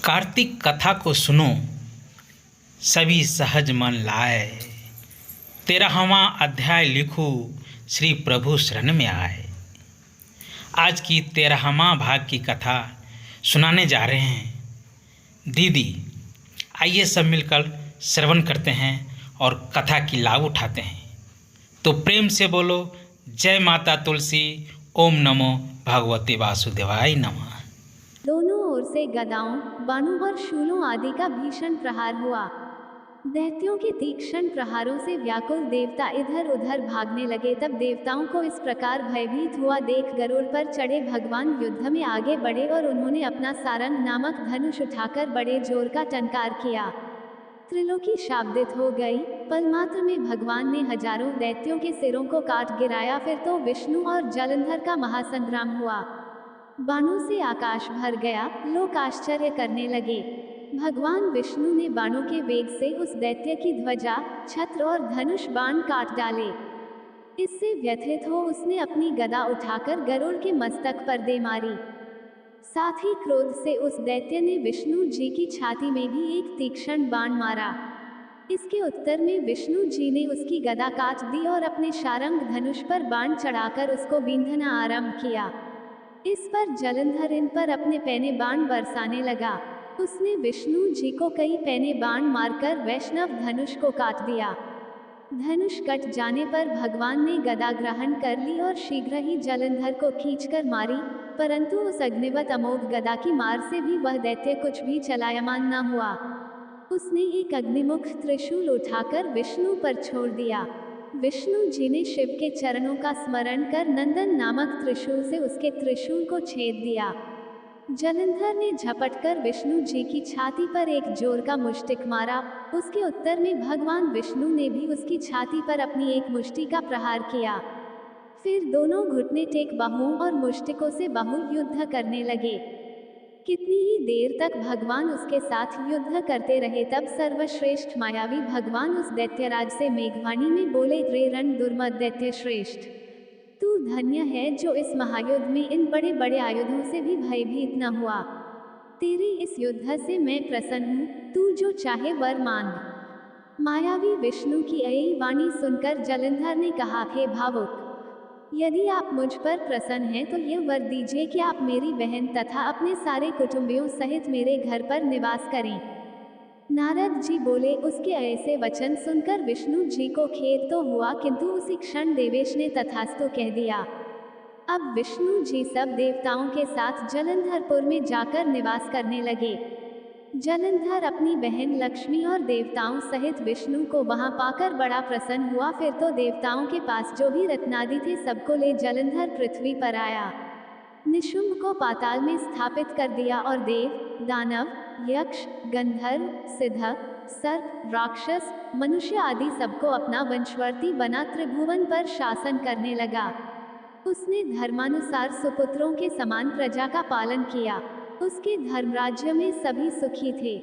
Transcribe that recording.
कार्तिक कथा को सुनो, सभी सहज मन लाए। 13वां अध्याय लिखो, श्री प्रभु शरण में आए। आज की 13वां भाग की कथा सुनाने जा रहे हैं। दीदी, आइए सब मिलकर श्रवण करते हैं और कथा की लाभ उठाते हैं। तो प्रेम से बोलो, जय माता तुलसी, ओम नमो भगवते वासुदेवाय नमः। दोनों ओर से गदाओं, बाणों और शूलों आदि का भीषण प्रहार हुआ। दैत्यों के तीक्ष्ण प्रहारों से व्याकुल देवता इधर उधर भागने लगे। तब देवताओं को इस प्रकार भयभीत हुआ देख गरुड़ पर चढ़े भगवान युद्ध में आगे बढ़े और उन्होंने अपना सारंग नामक धनुष उठाकर बड़े जोर का टंकार किया। त्रिलोकी शाब्दित हो गई। पलमात्र में भगवान ने हजारों दैत्यों के सिरों को काट गिराया। फिर तो विष्णु और जलंधर का महासंग्राम हुआ। बाणों से आकाश भर गया। लोग आश्चर्य करने लगे। भगवान विष्णु ने बाणों के वेग से उस दैत्य की ध्वजा, छत्र और धनुष बाण काट डाले। इससे व्यथित हो उसने अपनी गदा उठाकर गरुड़ के मस्तक पर दे मारी। साथ ही क्रोध से उस दैत्य ने विष्णु जी की छाती में भी एक तीक्ष्ण बाण मारा। इसके उत्तर में विष्णु जी ने उसकी गदा काट दी और अपने शारंग धनुष पर बाण चढ़ाकर उसको बींधना आरंभ किया। इस पर जलंधर इन पर अपने पैने बाण बरसाने लगा। उसने विष्णु जी को कई पैने बाण मारकर वैष्णव धनुष को काट दिया। धनुष कट जाने पर भगवान ने गदा ग्रहण कर ली और शीघ्र ही जलंधर को खींचकर मारी, परंतु उस अग्निवत अमोघ गदा की मार से भी वह दैत्य कुछ भी चलायमान न हुआ। उसने एक अग्निमुख त्रिशूल उठाकर विष्णु पर छोड़ दिया। विष्णु जी ने शिव के चरणों का स्मरण कर नंदन नामक त्रिशूल से उसके त्रिशूल को छेद दिया। जलंधर ने झपटकर विष्णु जी की छाती पर एक जोर का मुष्टिक मारा। उसके उत्तर में भगवान विष्णु ने भी उसकी छाती पर अपनी एक मुष्टि का प्रहार किया। फिर दोनों घुटने टेक बाहुओं और मुष्टिकों से बाहु युद्ध करने लगे। कितनी ही देर तक भगवान उसके साथ युद्ध करते रहे। तब सर्वश्रेष्ठ मायावी भगवान उस दैत्यराज से मेघवाणी में बोले, रे रण दुर्मद दैत्य श्रेष्ठ, तू धन्य है जो इस महायुद्ध में इन बड़े बड़े आयुधों से भी भयभीत न हुआ। तेरे इस युद्ध से मैं प्रसन्न हूँ, तू जो चाहे वर मांग। मायावी विष्णु की यही वाणी सुनकर जलंधर ने कहा, हे भावुक, यदि आप मुझ पर प्रसन्न हैं तो यह वर दीजिए कि आप मेरी बहन तथा अपने सारे कुटुंबियों सहित मेरे घर पर निवास करें। नारद जी बोले। उसके ऐसे वचन सुनकर विष्णु जी को खेद तो हुआ, किंतु उसी क्षण देवेश ने तथास्तु कह दिया। अब विष्णु जी सब देवताओं के साथ जलंधरपुर में जाकर निवास करने लगे। जलंधर अपनी बहन लक्ष्मी और देवताओं सहित विष्णु को वहां पाकर बड़ा प्रसन्न हुआ। फिर तो देवताओं के पास जो भी रत्नादि थे सबको ले जलंधर पृथ्वी पर आया। निशुंभ को पाताल में स्थापित कर दिया और देव, दानव, यक्ष, गंधर्व, सिद्ध, सर्प, राक्षस, मनुष्य आदि सबको अपना वंशवर्ती बना त्रिभुवन पर शासन करने लगा। उसने धर्मानुसार सुपुत्रों के समान प्रजा का पालन किया। उसके धर्मराज्य में सभी सुखी थे।